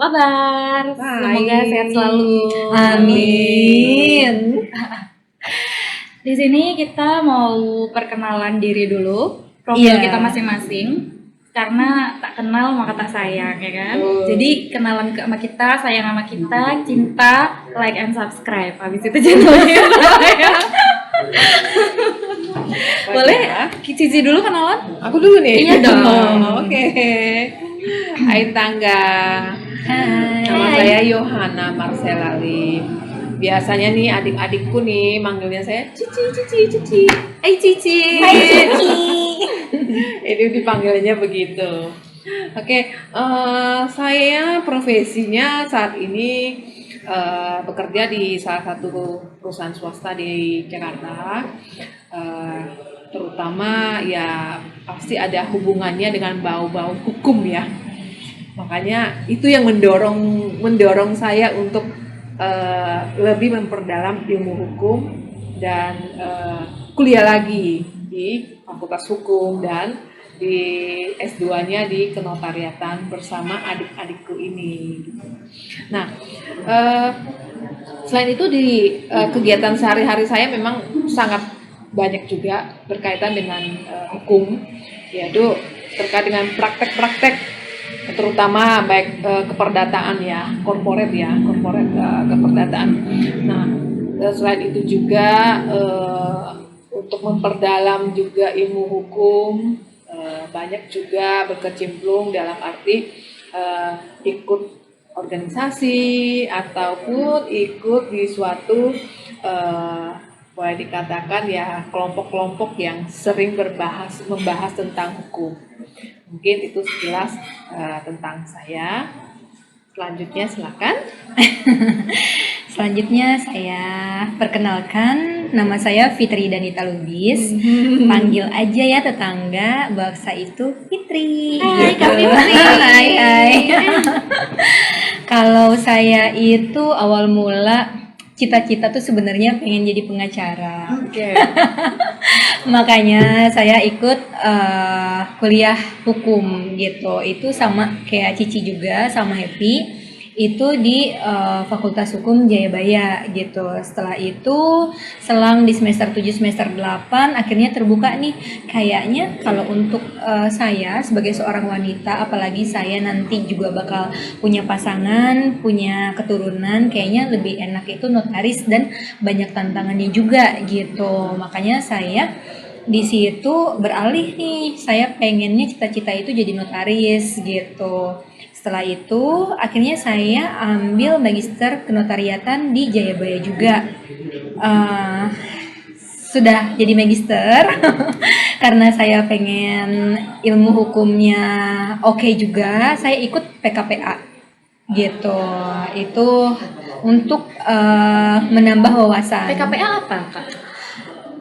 kabar? Semoga sehat selalu. Amin. Di sini kita mau perkenalan diri dulu, profil kita masing-masing. Karena tak kenal maka tak sayang, ya kan? Jadi kenalan sama kita, sayang sama kita, cinta, like and subscribe. Habis itu channelnya ya. Boleh Cici dulu kenalan? Aku dulu nih. Iya dong. Oke. Hai Tangga. Hai. Nama saya Yohana Marcella Lim. Biasanya nih adik-adikku nih manggilnya saya Cici. Hai Cici. Hai Cici. Ini dipanggilnya begitu. Oke, saya profesinya saat ini bekerja di salah satu perusahaan swasta di Jakarta. Terutama ya pasti ada hubungannya dengan bau-bau hukum ya. Makanya itu yang mendorong saya untuk lebih memperdalam ilmu hukum dan kuliah lagi di Fakultas Hukum dan di S2-nya di Kenotariatan bersama adik-adikku ini. Nah, selain itu di kegiatan sehari-hari saya memang sangat banyak juga berkaitan dengan hukum, yaitu terkait dengan praktek-praktek terutama baik keperdataan ya, korporat keperdataan. Nah, selain itu juga untuk memperdalam juga ilmu hukum, banyak juga berkecimpung dalam arti ikut organisasi ataupun ikut di suatu boleh dikatakan ya kelompok-kelompok yang sering membahas tentang hukum. Mungkin itu sekilas tentang saya. Selanjutnya silakan. Selanjutnya saya perkenalkan, nama saya Fitri Danita Lubis. Panggil aja ya tetangga, bahasa itu Fitri. Hai gitu. Kak Fitri. Hai. Kalau saya itu awal mula cita-cita tuh sebenarnya pengen jadi pengacara. Oke. Makanya saya ikut kuliah hukum gitu. Itu sama kayak Cici juga, sama Happy. Itu di Fakultas Hukum Jayabaya gitu. Setelah itu selang di semester 7 semester 8 akhirnya terbuka nih, kayaknya kalau untuk saya sebagai seorang wanita, apalagi saya nanti juga bakal punya pasangan, punya keturunan, kayaknya lebih enak itu notaris dan banyak tantangannya juga gitu. Makanya saya di situ beralih nih, saya pengennya cita-cita itu jadi notaris gitu. Setelah itu akhirnya saya ambil magister kenotariatan di Jayabaya juga. Sudah jadi magister karena saya pengen ilmu hukumnya oke juga, saya ikut PKPA gitu. Itu untuk menambah wawasan. PKPA apa, Kak?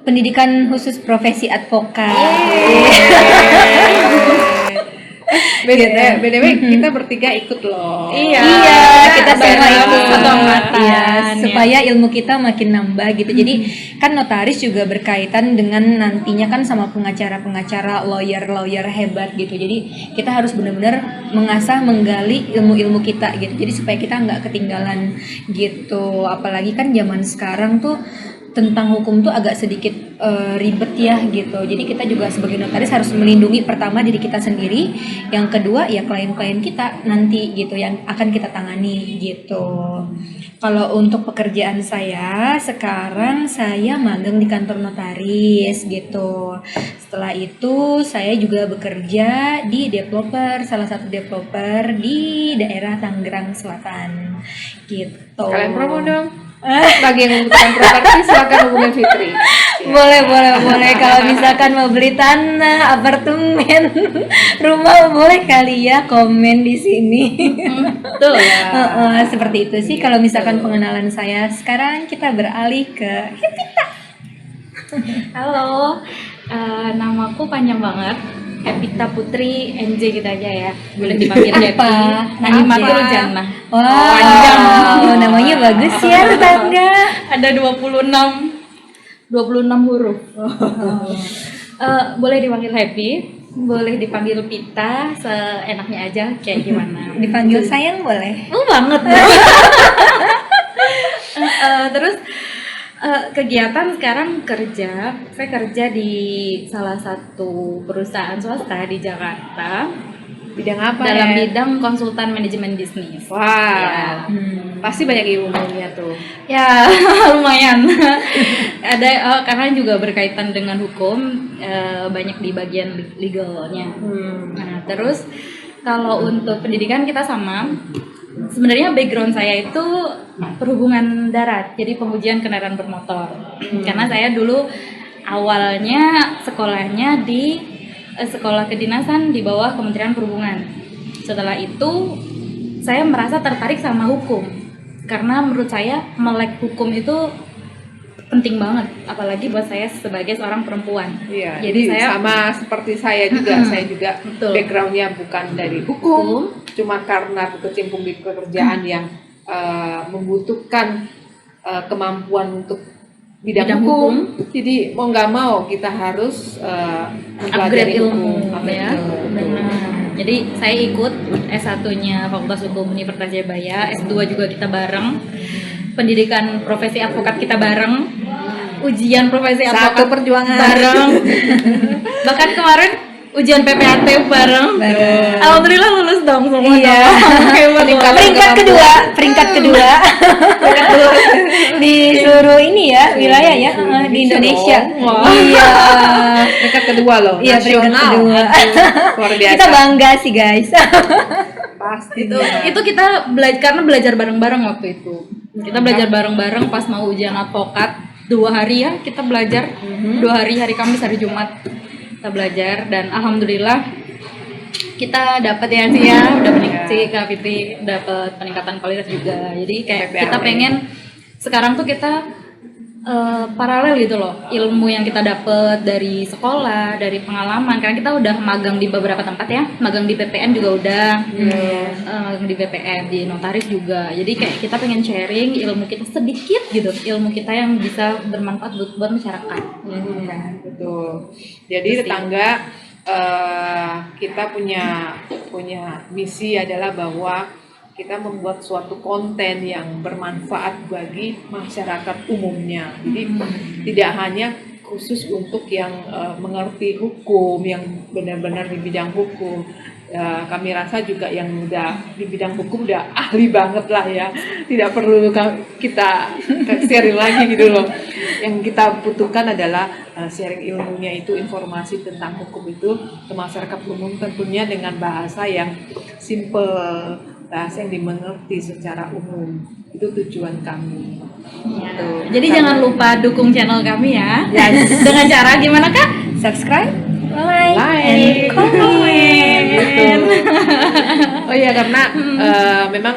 Pendidikan khusus profesi advokat. BTW kita bertiga ikut loh. Iya, Kita semua ikut satu angkatan. Iya, supaya ilmu kita makin nambah gitu. Jadi kan notaris juga berkaitan dengan nantinya kan sama pengacara-pengacara, lawyer hebat gitu. Jadi kita harus benar-benar mengasah, menggali ilmu-ilmu kita gitu. Jadi supaya kita nggak ketinggalan gitu. Apalagi kan zaman sekarang tuh tentang hukum tuh agak sedikit ribet ya gitu. Jadi kita juga sebagai notaris harus melindungi pertama diri kita sendiri, yang kedua ya klien-klien kita nanti gitu yang akan kita tangani gitu. Kalau untuk pekerjaan saya sekarang saya magang di kantor notaris gitu. Setelah itu saya juga bekerja di salah satu developer di daerah Tangerang Selatan gitu. Kalian promo dong. Bagi yang membutuhkan properti silakan hubungi Fitri. Boleh. Kalau misalkan mau beli tanah, apartemen, rumah, boleh kali ya komen di sini. Betul ya. Seperti itu sih. Kalau misalkan pengenalan saya, sekarang kita beralih ke Hepita. Halo, namaku panjang banget. Hepita Putri NJ gitu aja ya. Boleh dipanggil Happy. Nadimatul Jannah. Wow, Panjang. namanya bagus ya tetangga. Ada 26 huruf. Boleh dipanggil Happy. Boleh dipanggil Pita, seenaknya aja kayak gimana. Dipanggil sayang boleh? Banget. Terus kegiatan sekarang saya kerja di salah satu perusahaan swasta di Jakarta Bidang apa dalam ya? bidang konsultan manajemen bisnis. Wah, Ya. pasti banyak ilmunya tuh. Ya, lumayan. Ada karena juga berkaitan dengan hukum, banyak di bagian legalnya. Nah, terus kalau untuk pendidikan kita sama. Sebenarnya background saya itu perhubungan darat, jadi pengujian kendaraan bermotor. Karena saya dulu awalnya sekolahnya di sekolah kedinasan di bawah Kementerian Perhubungan. Setelah itu saya merasa tertarik sama hukum, karena menurut saya melek hukum itu penting banget, apalagi buat saya sebagai seorang perempuan. Iya, Jadi saya sama seperti saya juga, saya juga Betul. backgroundnya bukan dari hukum, cuma karena berkecimpung di pekerjaan yang membutuhkan kemampuan untuk bidang hukum. Jadi mau nggak mau kita harus upgrade mempelajari ilmu hukum. ya. Betul. Benar. Jadi saya ikut S1-nya Fakultas Hukum Universitas Jayabaya, S2 juga kita bareng. Pendidikan profesi advokat kita bareng. Ujian profesi advokat Satu perjuangan. bareng. Bahkan kemarin ujian PPAT bareng. Alhamdulillah lulus dong semua. Iya. Hebat banget. Peringkat kedua di seluruh ini ya wilayah ya di Indonesia. Wah. Iya. Peringkat kedua loh, Iya, peringkat nasional. kedua. Luar biasa. Kita bangga sih guys. Pasti Itu kita karena belajar bareng-bareng waktu itu. Kita belajar bareng-bareng pas mau ujian advokat 2 hari ya kita belajar. 2 hari Kamis, hari Jumat kita belajar dan alhamdulillah kita dapat ya sih ya, udah meningkat Kak Fitri dapat peningkatan kualitas juga. Jadi kayak PPAT. kita pengen sekarang tuh kita paralel gitu loh, ilmu yang kita dapat dari sekolah, dari pengalaman, karena kita udah magang di beberapa tempat ya, magang di PPN juga udah, magang di PPN, di notaris juga. Jadi kayak kita pengen sharing ilmu kita sedikit gitu, ilmu kita yang bisa bermanfaat buat masyarakat. Betul. Jadi Terus tetangga kita punya misi adalah bahwa kita membuat suatu konten yang bermanfaat bagi masyarakat umumnya. Jadi tidak hanya khusus untuk yang mengerti hukum, yang benar-benar di bidang hukum. Kami rasa juga yang udah di bidang hukum udah ahli banget lah ya. Tidak perlu kita sharing lagi gitu loh. Yang kita butuhkan adalah sharing ilmunya itu, informasi tentang hukum itu ke masyarakat umum, tentunya dengan bahasa yang simple, bahasa yang dimengerti secara umum. Itu tujuan kami. Gitu. Jadi jangan lupa dukung channel kami ya. Dengan cara gimana Kak? Subscribe, like, and Like, comment. gitu. Oh iya, karena memang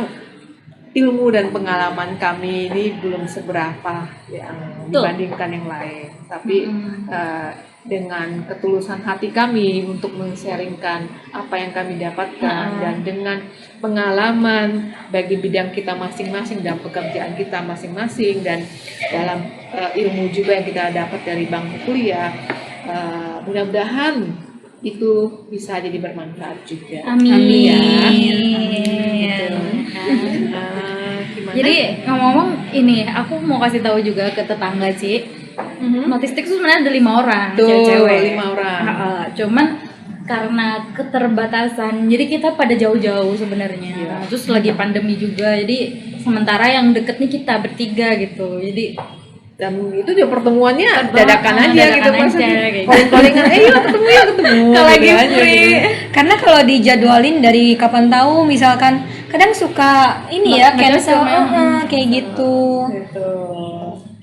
ilmu dan pengalaman kami ini belum seberapa yang dibandingkan yang lain. Tapi dengan ketulusan hati kami untuk men-sharingkan apa yang kami dapatkan dan dengan pengalaman bagi bidang kita masing-masing dan pekerjaan kita masing-masing dan dalam ilmu juga yang kita dapat dari bangku kuliah, mudah-mudahan itu bisa jadi bermanfaat juga. Amin. Ya. Gimana? Jadi ngomong-ngomong ini, aku mau kasih tahu juga ke tetangga Ci. Notistik itu sebenarnya ada 5 orang, Tuh, cewek-cewek. 5 orang. Cuman karena keterbatasan, jadi kita pada jauh-jauh sebenarnya. Terus lagi pandemi juga, jadi sementara yang deket nih kita bertiga gitu. Jadi dan itu juga pertemuannya dadakan aja dadakan gitu aja, maksudnya kayak gitu. calling-callingan yuk ketemu kalau lagi gitu aja free. gitu. Karena kalau dijadwalin dari kapan tahu, misalkan kadang suka ini ya cancel, kayak gitu. Gitu.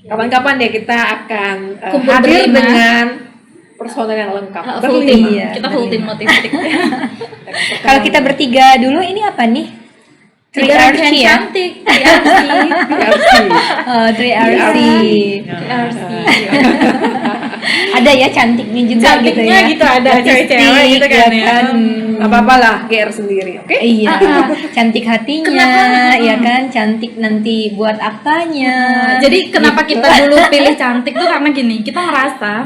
Kapan-kapan deh kita akan Kumpul hadir berlima. dengan personel yang lengkap. Full Berlima. team. Iya, Kita full team notistik. Kalau kita bertiga dulu ini apa nih? 3RC ya? Cantik, 3RC. PRC. 3RC. Ada ya cantiknya juga gitu Cantiknya ya. gitu, ada Artistik, cewek-cewek gitu kan ya. Gak apa-apa lah, GR sendiri, oke? Iya, cantik hatinya, ya kan, cantik nanti buat aktanya. Jadi kenapa kita dulu pilih cantik tuh karena gini, kita ngerasa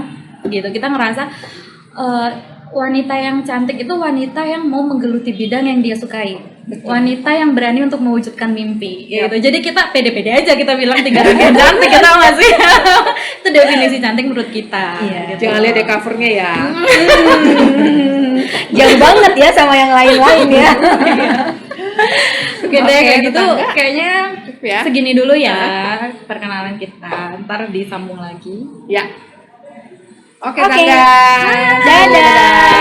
wanita yang cantik itu wanita yang mau menggeluti bidang yang dia sukai. Wanita yang berani untuk mewujudkan mimpi gitu. Jadi kita pede-pede aja kita bilang 3 yang cantik, kita tahu nggak sih? Itu definisi cantik menurut kita. Iya. Gitu. Jangan lihat ya covernya ya. Jauh banget ya sama yang lain-lain ya. Oke deh, Oke, kayak gitu tetangga. kayaknya Ya. segini dulu ya perkenalan kita. Ntar disambung lagi. Ya. Oke, Oke. Tangga. Dadah.